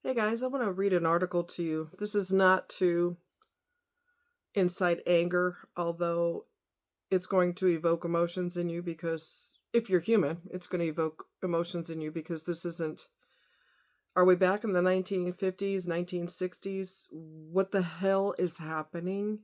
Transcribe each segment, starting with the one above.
Hey guys, I want to read an article to you. This is not to incite anger, although it's going to evoke emotions in you because if you're human, it's going to evoke emotions in you because this isn't. Are we back in the 1950s, 1960s? What the hell is happening?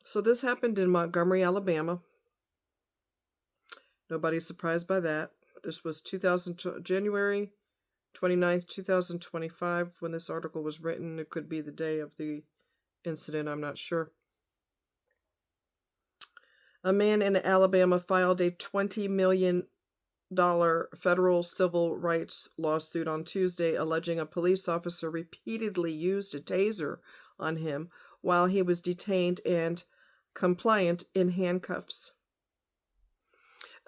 So this happened in Montgomery, Alabama. Nobody's surprised by that. This was January 29th, 2025 when this article was written. It could be the day of the incident, I'm not sure. A man in Alabama filed a $20 million federal civil rights lawsuit on Tuesday alleging a police officer repeatedly used a taser on him while he was detained and compliant in handcuffs.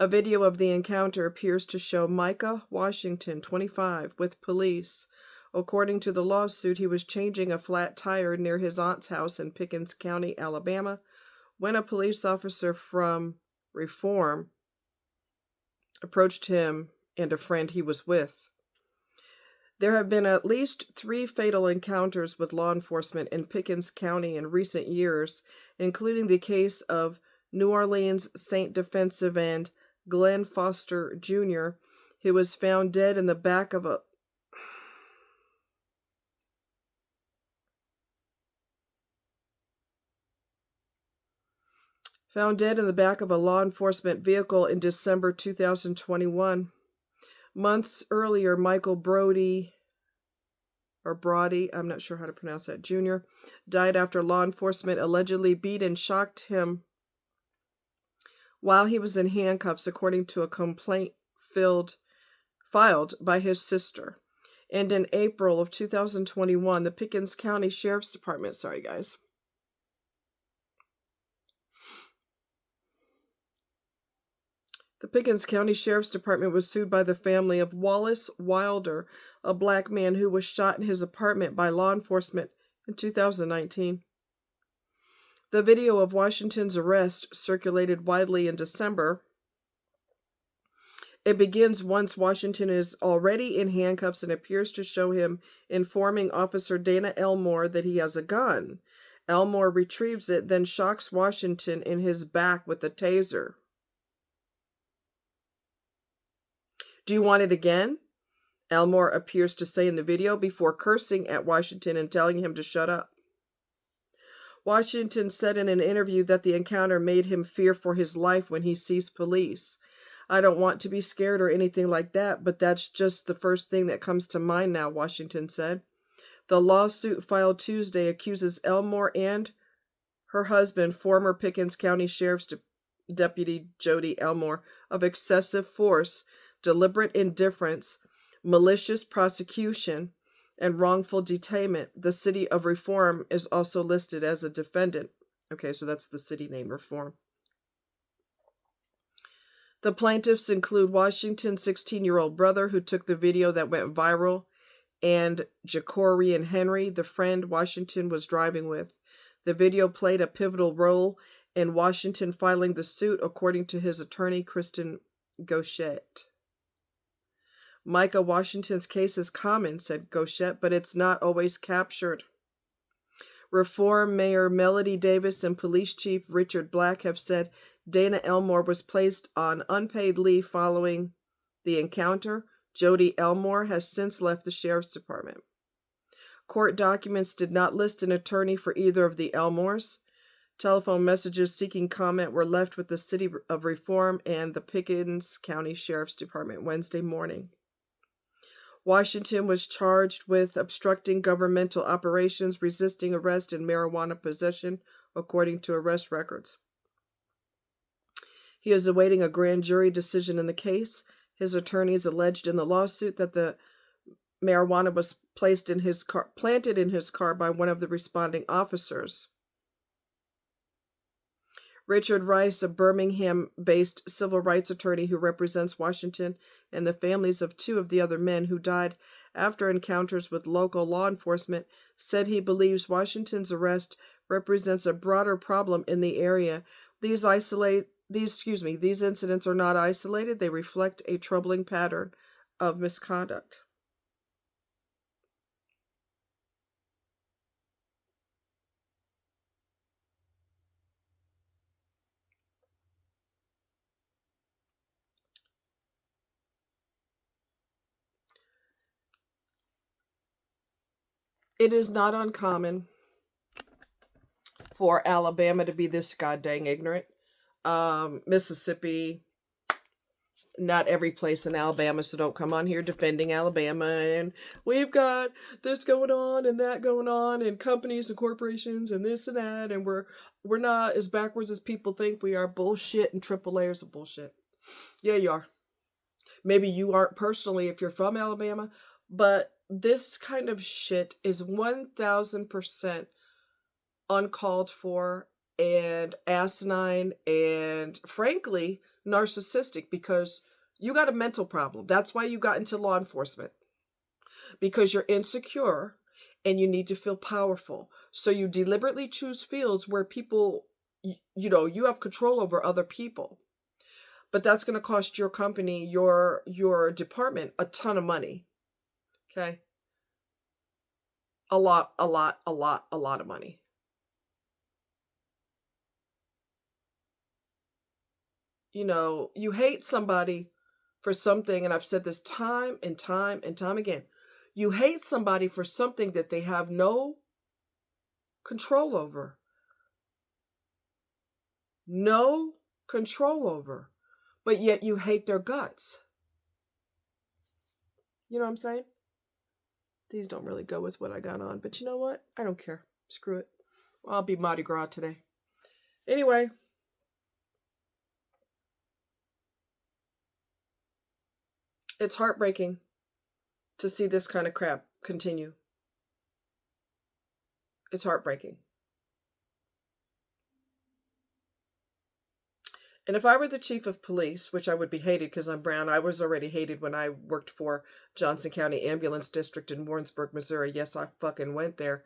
A video of the encounter appears to show Micah Washington, 25, with police. According to the lawsuit, he was changing a flat tire near his aunt's house in Pickens County, Alabama, when a police officer from Reform approached him and a friend he was with. There have been at least 3 fatal encounters with law enforcement in Pickens County in recent years, including the case of New Orleans Saint defensive end Glenn Foster Jr., who was found dead in the back of a law enforcement vehicle in December 2021. Months earlier, Michael Brody, I'm not sure how to pronounce that, Jr., died after law enforcement allegedly beat and shocked him while he was in handcuffs, according to a complaint filed by his sister. And in April of 2021, the Pickens County Sheriff's Department, The Pickens County Sheriff's Department was sued by the family of Wallace Wilder, a black man who was shot in his apartment by law enforcement in 2019. The video of Washington's arrest circulated widely in December. It begins once Washington is already in handcuffs and appears to show him informing Officer Dana Elmore that he has a gun. Elmore retrieves it, then shocks Washington in his back with a taser. "Do you want it again?" Elmore appears to say in the video before cursing at Washington and telling him to shut up. Washington said in an interview that the encounter made him fear for his life when he sees police. "I don't want to be scared or anything like that, but that's just the first thing that comes to mind now," Washington said. The lawsuit filed Tuesday accuses Elmore and her husband, former Pickens County Sheriff's Deputy Jody Elmore, of excessive force, deliberate indifference, malicious prosecution, and wrongful detainment. The city of Reform is also listed as a defendant. Okay, so that's the city name, Reform. The plaintiffs include Washington's 16-year-old brother, who took the video that went viral, and Jacorian Henry, the friend Washington was driving with. The video played a pivotal role in Washington filing the suit, according to his attorney, Kristen Gauchette. "Micah Washington's case is common," said Gauchette, "but it's not always captured." Reform Mayor Melody Davis and Police Chief Richard Black have said Dana Elmore was placed on unpaid leave following the encounter. Jody Elmore has since left the Sheriff's Department. Court documents did not list an attorney for either of the Elmores. Telephone messages seeking comment were left with the City of Reform and the Pickens County Sheriff's Department Wednesday morning. Washington was charged with obstructing governmental operations, resisting arrest, and marijuana possession, according to arrest records. He is awaiting a grand jury decision in the case. His attorneys alleged in the lawsuit that the marijuana was planted in his car by one of the responding officers. Richard Rice, a Birmingham-based civil rights attorney who represents Washington and the families of 2 of the other men who died after encounters with local law enforcement, said he believes Washington's arrest represents a broader problem in the area. These isolated these incidents are not isolated. They reflect a troubling pattern of misconduct. It is not uncommon for Alabama to be this goddamn ignorant. Mississippi, not every place in Alabama, so don't come on here defending Alabama and we've got this going on and that going on and companies and corporations and this and that and we're not as backwards as people think we are. Bullshit and triple layers of bullshit. Yeah, you are. Maybe you aren't personally if you're from Alabama, but this kind of shit is 1000% uncalled for and asinine and frankly narcissistic because you got a mental problem. That's why you got into law enforcement, because you're insecure and you need to feel powerful. So you deliberately choose fields where people, you have control over other people. But that's going to cost your company, your department a ton of money. Okay? A lot of money. You hate somebody for something, and I've said this time and time and time again. You hate somebody for something that they have no control over. No control over. But yet you hate their guts. You know what I'm saying? These don't really go with what I got on, but you know what? I don't care. Screw it. I'll be Mardi Gras today. Anyway. It's heartbreaking to see this kind of crap continue. It's heartbreaking. And if I were the chief of police, which I would be hated because I'm brown, I was already hated when I worked for Johnson County Ambulance District in Warrensburg, Missouri. Yes, I fucking went there.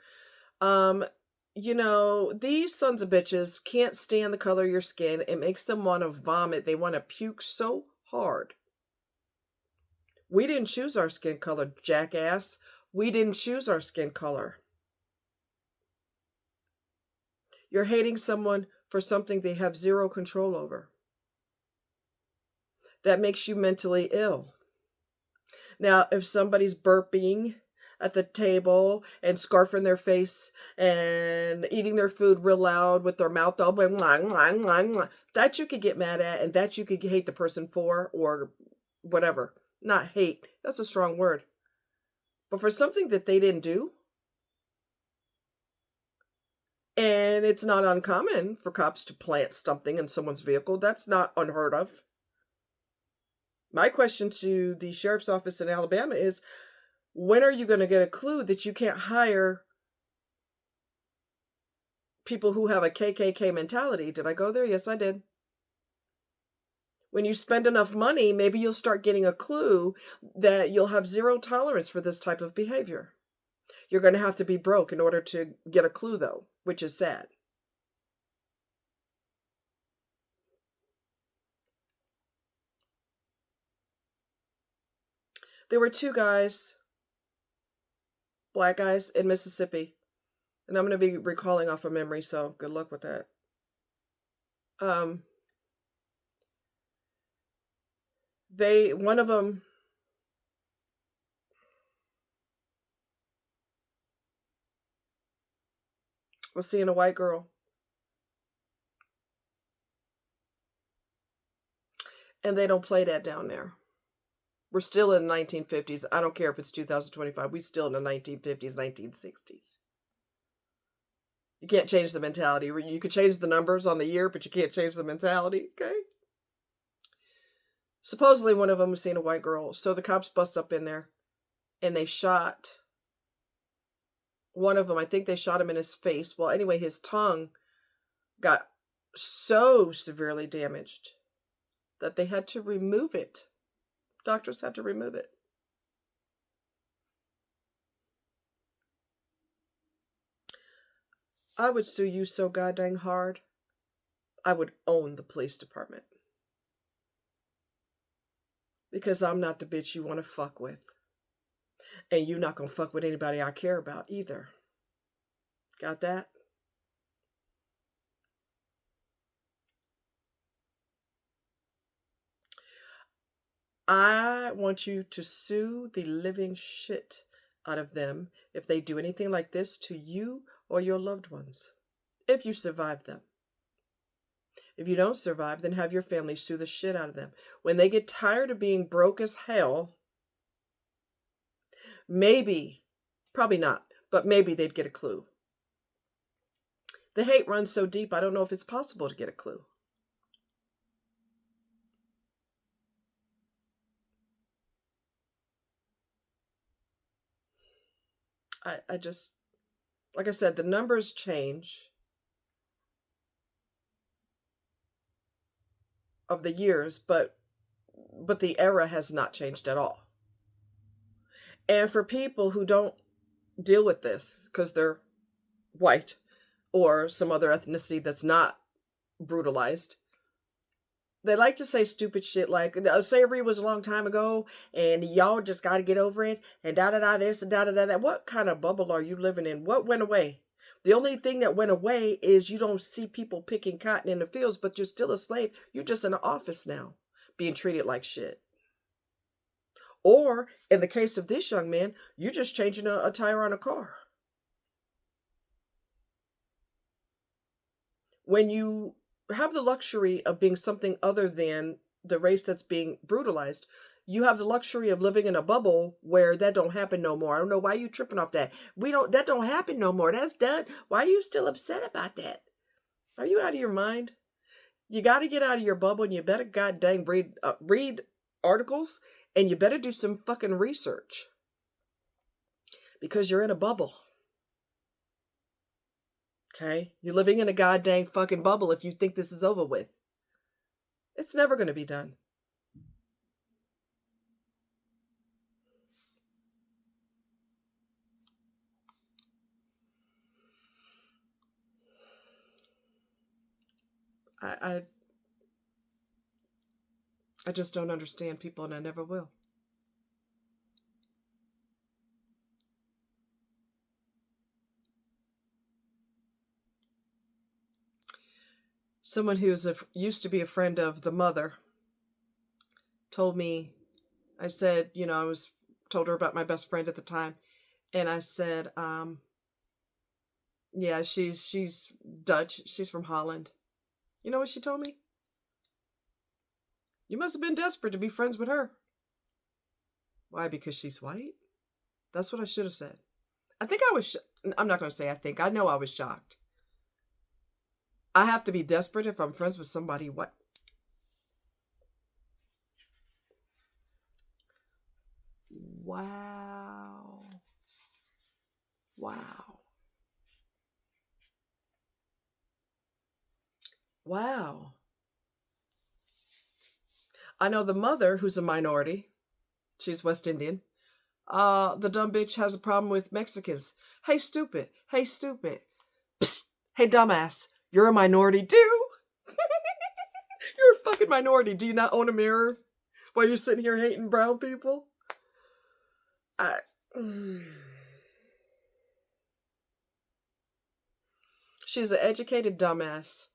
These sons of bitches can't stand the color of your skin. It makes them want to vomit. They want to puke so hard. We didn't choose our skin color, jackass. We didn't choose our skin color. You're hating someone for something they have zero control over. That makes you mentally ill. Now, if somebody's burping at the table and scarfing their face and eating their food real loud with their mouth open, that you could get mad at and that you could hate the person for or whatever. Not hate. That's a strong word. But for something that they didn't do, and it's not uncommon for cops to plant something in someone's vehicle. That's not unheard of. My question to the sheriff's office in Alabama is, when are you going to get a clue that you can't hire people who have a KKK mentality? Did I go there? Yes, I did. When you spend enough money, maybe you'll start getting a clue that you'll have zero tolerance for this type of behavior. You're going to have to be broke in order to get a clue, though, which is sad. There were two guys, black guys, in Mississippi. And I'm going to be recalling off of memory, so good luck with that. One of them was seeing a white girl. And they don't play that down there. We're still in the 1950s. I don't care if it's 2025. We're still in the 1950s, 1960s. You can't change the mentality. You could change the numbers on the year, but you can't change the mentality, okay? Supposedly one of them was seeing a white girl. So the cops bust up in there and they shot one of them. I think they shot him in his face. Well, anyway, his tongue got so severely damaged that they had to remove it. Doctors had to remove it. I would sue you so goddamn hard. I would own the police department. Because I'm not the bitch you want to fuck with. And you're not going to fuck with anybody I care about either. Got that? I want you to sue the living shit out of them if they do anything like this to you or your loved ones. If you survive them. If you don't survive, then have your family sue the shit out of them. When they get tired of being broke as hell, maybe, probably not, but maybe they'd get a clue. The hate runs so deep, I don't know if it's possible to get a clue. I just, like I said, the numbers change of the years, but the era has not changed at all. And for people who don't deal with this because they're white or some other ethnicity that's not brutalized, they like to say stupid shit like slavery was a long time ago and y'all just got to get over it and da-da-da this and da-da-da that. What kind of bubble are you living in? What went away? The only thing that went away is you don't see people picking cotton in the fields, but you're still a slave. You're just in an office now being treated like shit. Or in the case of this young man, you're just changing a tire on a car. When you have the luxury of being something other than the race that's being brutalized, you have the luxury of living in a bubble where that don't happen no more. I don't know why you tripping off that. That don't happen no more. That's done. Why are you still upset about that? Are you out of your mind? You got to get out of your bubble and you better goddamn read articles and you better do some fucking research. Because you're in a bubble. Okay? You're living in a goddamn fucking bubble if you think this is over with. It's never going to be done. I just don't understand people and I never will. Someone who's used to be a friend of the mother told me, I said, told her about my best friend at the time. And I said, yeah, she's Dutch. She's from Holland. You know what she told me? You must have been desperate to be friends with her. Why? Because she's white? That's what I should have said. I think I was, I'm not going to say I think. I know I was shocked. I have to be desperate if I'm friends with somebody white. Wow. Wow. Wow. I know the mother, who's a minority. She's West Indian. The dumb bitch has a problem with Mexicans. Hey, stupid. Hey, stupid. Psst. Hey, dumbass. You're a minority too. You're a fucking minority. Do you not own a mirror while you're sitting here hating brown people? She's an educated dumbass.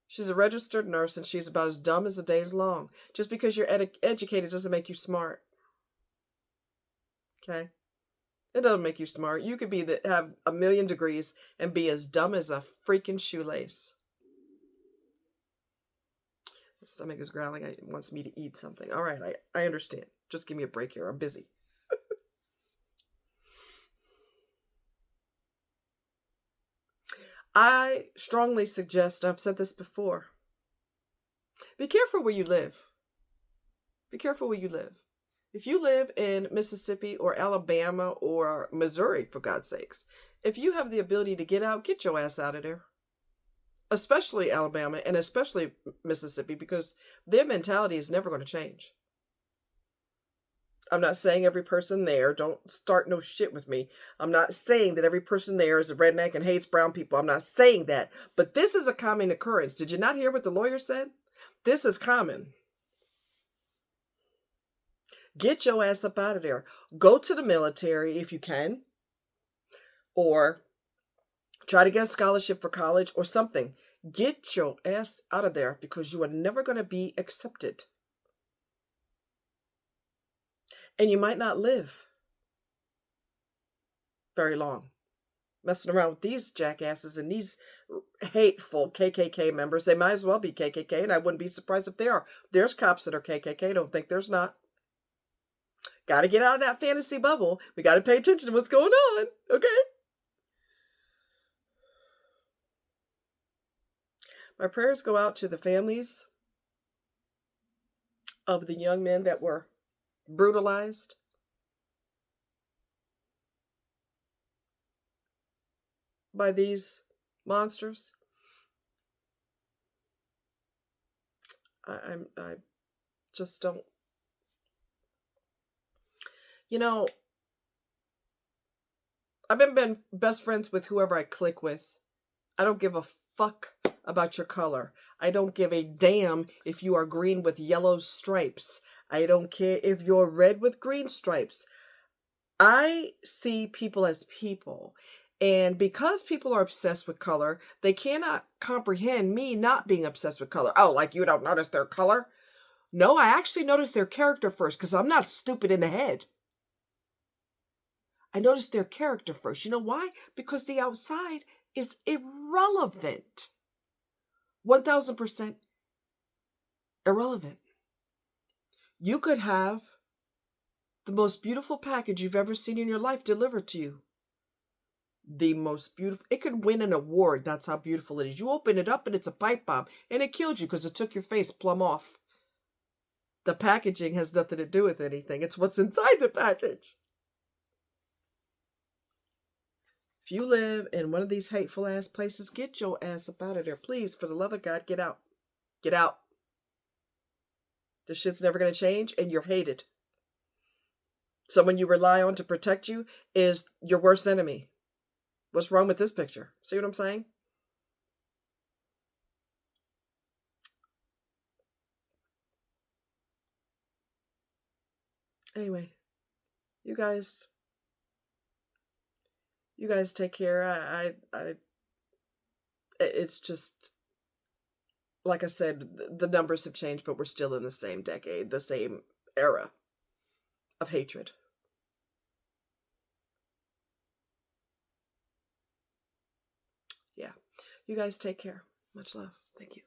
She's a registered nurse and she's about as dumb as the day's long. Just because you're educated doesn't make you smart. Okay? It doesn't make you smart. You could have 1,000,000 degrees and be as dumb as a freaking shoelace. My stomach is growling. It wants me to eat something. All right, I understand. Just give me a break here. I'm busy. I strongly suggest, I've said this before, be careful where you live. Be careful where you live. If you live in Mississippi or Alabama or Missouri, for God's sakes, if you have the ability to get out, get your ass out of there. Especially Alabama and especially Mississippi, because their mentality is never going to change. I'm not saying every person there, don't start no shit with me. I'm not saying that every person there is a redneck and hates brown people. I'm not saying that. But this is a common occurrence. Did you not hear what the lawyer said? This is common. Get your ass up out of there. Go to the military if you can, or try to get a scholarship for college or something. Get your ass out of there because you are never going to be accepted. And you might not live very long messing around with these jackasses and these hateful KKK members. They might as well be KKK, and I wouldn't be surprised if they are. There's cops that are KKK. Don't think there's not. Got to get out of that fantasy bubble. We got to pay attention to what's going on, okay? My prayers go out to the families of the young men that were brutalized by these monsters. I just don't. You know, I've been best friends with whoever I click with. I don't give a fuck about your color. I don't give a damn if you are green with yellow stripes. I don't care if you're red with green stripes. I see people as people. And because people are obsessed with color, they cannot comprehend me not being obsessed with color. Oh, like you don't notice their color? No, I actually notice their character first because I'm not stupid in the head. I notice their character first. You know why? Because the outside is irrelevant. 1000% irrelevant. You could have the most beautiful package you've ever seen in your life delivered to you. The most beautiful. It could win an award. That's how beautiful it is. You open it up and it's a pipe bomb. And it killed you because it took your face plumb off. The packaging has nothing to do with anything. It's what's inside the package. If you live in one of these hateful ass places, get your ass up out of there. Please, for the love of God, get out. Get out. This shit's never going to change and you're hated. Someone you rely on to protect you is your worst enemy. What's wrong with this picture? See what I'm saying? Anyway, you guys take care. It's just, like I said, the numbers have changed, but we're still in the same decade, the same era of hatred. Yeah. You guys take care. Much love. Thank you.